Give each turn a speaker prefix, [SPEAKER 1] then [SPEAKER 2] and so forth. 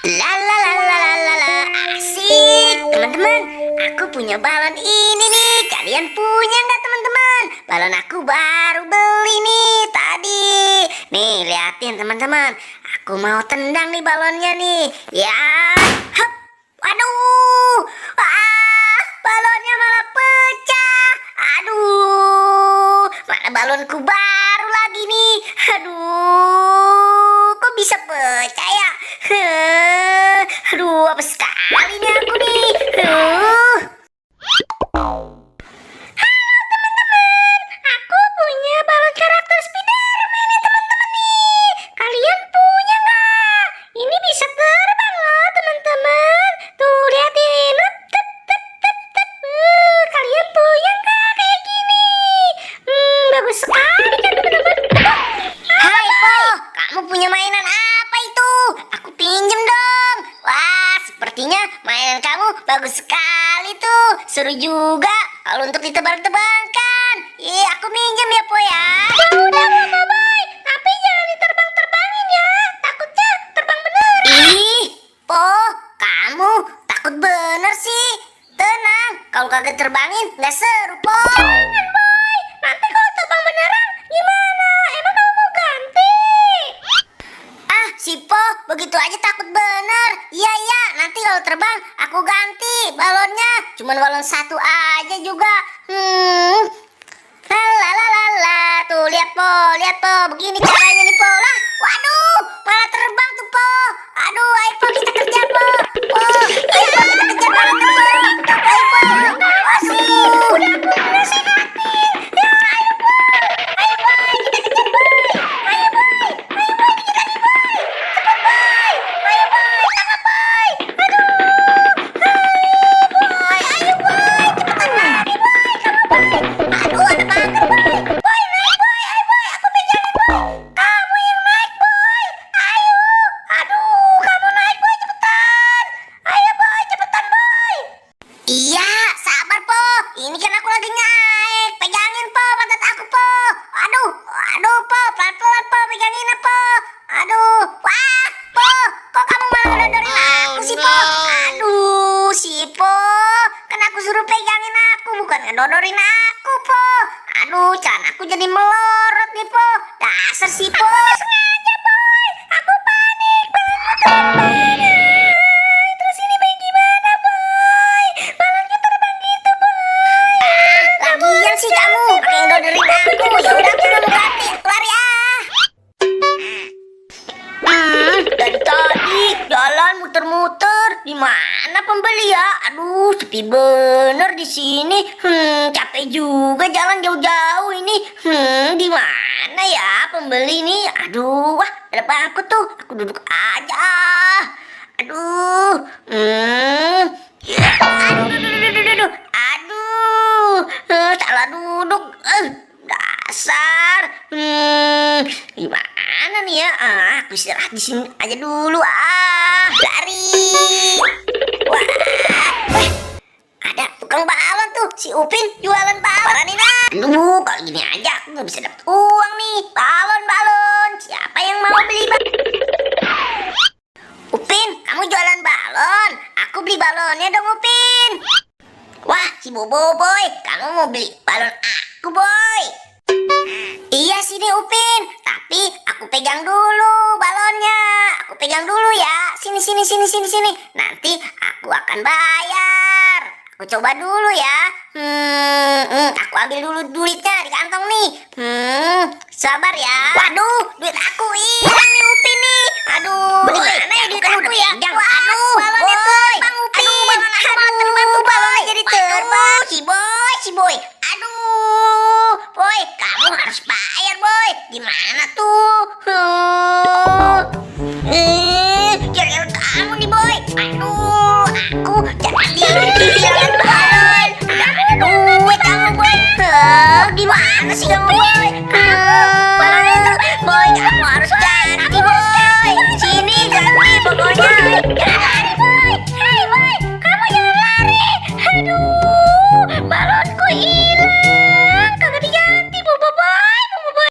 [SPEAKER 1] Lalalalalalala, asik teman-teman. Aku punya balon ini nih. Kalian punya nggak teman-teman? Balon aku baru beli nih tadi. Nih liatin teman-teman. Aku mau tendang nih balonnya nih. Ya, hap. Waduh, balonnya malah pecah. Aduh, mana balonku baru lagi nih. Aduh, kok bisa pecah ya? Aduh, apa sekali nih aku nih. Aku punya balon karakter Spiderman nih teman-teman nih. Kalian punya nggak? Ini bisa terbang loh teman-teman. Tuh liatin. Tep, tep, tep, tep. Kalian punya nggak kayak gini? Bagus sekali kan teman-teman. Hai Po, kamu punya mainan apa itu? Aku pinjem dong. Wah, sepertinya mainan kamu bagus sekali tuh. Seru juga kalau untuk ditebang-tebangkan. Iya, aku minjem ya Po ya. Udah Mama Boy, tapi jangan diterbang-terbangin ya. Takutnya terbang bener. Ih, Po, kamu takut bener sih. Tenang, kalau kagak terbangin nggak seru Po. Jangan Boy, nanti kalau terbang beneran gimana? Emang kamu mau ganti? Ah, si Po, begitu aja takut bener. Iya, nanti kalau terbang aku ganti balonnya. Cuman balon satu aja juga. Lalalala, tuh lihat Po, begini caranya nih Po. Lah, waduh, malah terbang tuh Po. Aduh, ayo Po kita kerja Po. Ayo Po kita kerja balonnya Po. Ayo Po, aduh. Udah aku nasehatin. Ya, ayo Boy, kita kejar Boy. Ayo Boy, dikit lagi Boy. Cepet Boy, ayo Boy, tangkap Boy. Aduh, ayo Boy, cepetan lari Boy. Kamu Boy. Aduh, ada banget Boy. Boy naik Boy, ayo Boy, aku pegangin Boy. Kamu yang naik Boy. Ayo, aduh, kamu naik Boy cepetan. Ayo Boy, cepetan Boy. Iya, sabar Po. Ini kan aku lagi naik. Pegangin Po, pantat aku Po. Aduh Po, pelan-pelan Po, pegangin Po. Aduh, wah Po, kok kamu malah ngedodorin aku sih Po? Aduh, si Po, kan aku suruh pegangin aku, bukan ngedodorin aku Po. Aduh, celana aku jadi melorot nih Po. Dasar si Po. Sengaja Boy, aku panik, balonku terbang. Terus ini bagaimana Boy? Balonnya terbang gitu Boy. Lagian sih kamu pakai ngedodorin aku. Ya udah aku nggak mau ganti, aku lari ah. Dari tadi jalan muter-muter, di mana pembeli ya? Aduh, sepi bener di sini. Capek juga jalan jauh-jauh ini. Di mana ya pembeli nih? Aduh, wah, ada bangku tuh. Aku duduk aja. Aduh, ya, aduh, salah duduk. Dasar. Gimana nih ya? Aku istirahat di sini aja dulu lari. Wah, ada tukang balon tuh, si Upin jualan balon nih nah. Aduh, kalau gini aja aku nggak bisa dapet uang nih. Balon, siapa yang mau beli Upin, kamu jualan balon? Aku beli balonnya dong Upin. Wah, si Bobo Boy, kamu mau beli balon aku Boy? Iya sini Upin, tapi aku pegang dulu balonnya. Aku pegang dulu ya. Sini. Nanti aku akan bayar. Aku coba dulu ya. Aku ambil dulu duitnya di kantong nih. Sabar ya. Waduh, duit aku hilang nih